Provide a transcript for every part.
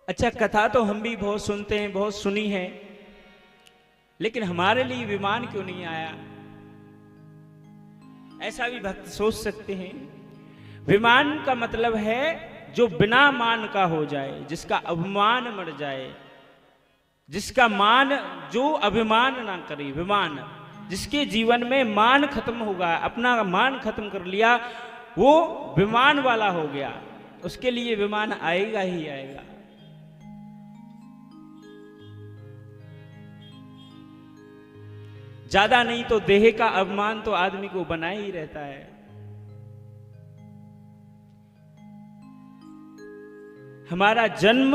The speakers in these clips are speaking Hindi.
अच्छा, कथा तो हम भी बहुत सुनते हैं, बहुत सुनी है, लेकिन हमारे लिए विमान क्यों नहीं आया? ऐसा भी भक्त सोच सकते हैं। विमान का मतलब है जो बिना मान का हो जाए, जिसका अभिमान मर जाए, जिसका मान, जो अभिमान ना करे। विमान जिसके जीवन में मान खत्म होगा, अपना मान खत्म कर लिया, वो विमान वाला हो गया। उसके लिए विमान आएगा ही आएगा। ज्यादा नहीं तो देह का अभिमान तो आदमी को बना ही रहता है। हमारा जन्म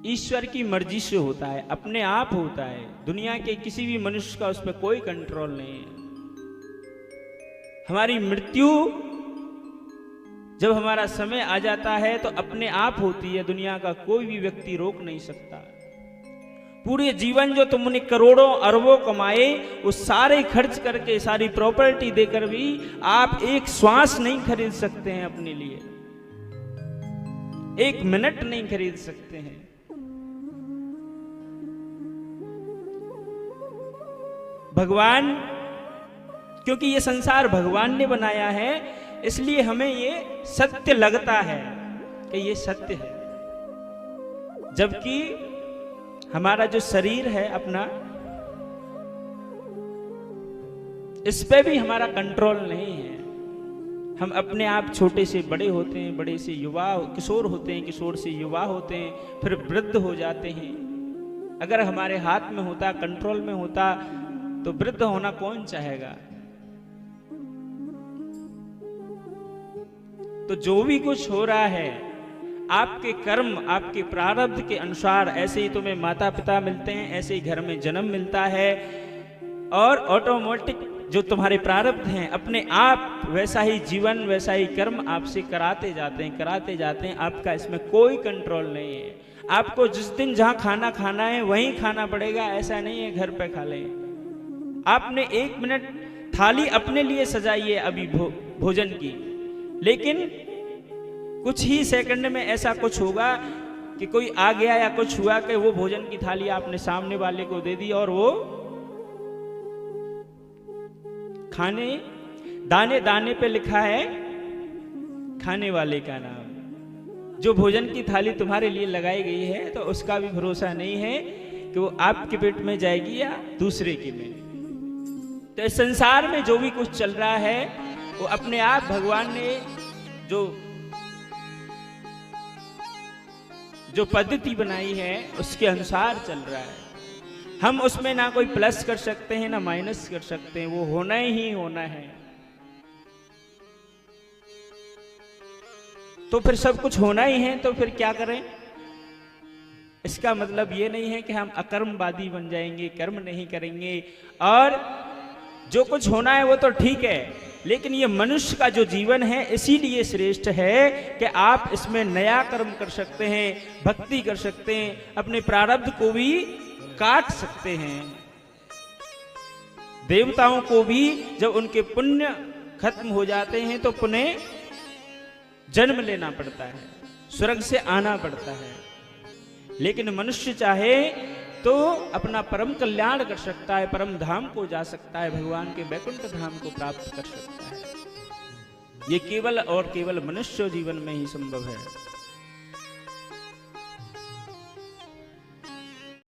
ईश्वर की मर्जी से होता है, अपने आप होता है। दुनिया के किसी भी मनुष्य का उस पर कोई कंट्रोल नहीं है। हमारी मृत्यु जब हमारा समय आ जाता है तो अपने आप होती है, दुनिया का कोई भी व्यक्ति रोक नहीं सकता। पूरे जीवन जो तुमने करोड़ों अरबों कमाए, वो सारे खर्च करके, सारी प्रॉपर्टी देकर भी आप एक श्वास नहीं खरीद सकते हैं अपने लिए, एक मिनट नहीं खरीद सकते हैं। भगवान, क्योंकि ये संसार भगवान ने बनाया है, इसलिए हमें ये सत्य लगता है कि ये सत्य है। जबकि हमारा जो शरीर है अपना, इस पे भी हमारा कंट्रोल नहीं है। हम अपने आप छोटे से बड़े होते हैं, बड़े से युवा, किशोर होते हैं, किशोर से युवा होते हैं, फिर वृद्ध हो जाते हैं। अगर हमारे हाथ में होता, कंट्रोल में होता, तो वृद्ध होना कौन चाहेगा? तो जो भी कुछ हो रहा है, आपके कर्म, आपके प्रारब्ध के अनुसार, ऐसे ही तुम्हें माता पिता मिलते हैं, ऐसे ही घर में जन्म मिलता है, और ऑटोमेटिक जो तुम्हारे प्रारब्ध हैं अपने आप वैसा ही जीवन, वैसा ही कर्म आपसे कराते जाते हैं, कराते जाते हैं। आपका इसमें कोई कंट्रोल नहीं है। आपको जिस दिन जहां खाना खाना है वहीं खाना पड़ेगा, ऐसा नहीं है घर पे खा लें। आपने 1 मिनट थाली अपने लिए सजाई है अभी भोजन की, लेकिन कुछ ही सेकंड में ऐसा कुछ होगा कि कोई आ गया या कुछ हुआ कि वो भोजन की थाली आपने सामने वाले को दे दी, और वो खाने, दाने दाने पे लिखा है खाने वाले का नाम। जो भोजन की थाली तुम्हारे लिए लगाई गई है, तो उसका भी भरोसा नहीं है कि वो आपके पेट में जाएगी या दूसरे के में। तो इस संसार में जो भी कुछ चल रहा है, वो अपने आप भगवान ने जो पद्धति बनाई है उसके अनुसार चल रहा है। हम उसमें ना कोई प्लस कर सकते हैं ना माइनस कर सकते हैं, वो होना ही होना है। तो फिर सब कुछ होना ही है, तो फिर क्या करें? इसका मतलब ये नहीं है कि हम अकर्मवादी बन जाएंगे, कर्म नहीं करेंगे, और जो कुछ होना है वो तो ठीक है, लेकिन ये मनुष्य का जो जीवन है इसीलिए श्रेष्ठ है कि आप इसमें नया कर्म कर सकते हैं, भक्ति कर सकते हैं, अपने प्रारब्ध को भी काट सकते हैं। देवताओं को भी जब उनके पुण्य खत्म हो जाते हैं तो पुनः जन्म लेना पड़ता है, स्वर्ग से आना पड़ता है। लेकिन मनुष्य चाहे तो अपना परम कल्याण कर सकता है, परम धाम को जा सकता है, भगवान के वैकुंठ धाम को प्राप्त कर सकता है। ये केवल और केवल मनुष्य जीवन में ही संभव है।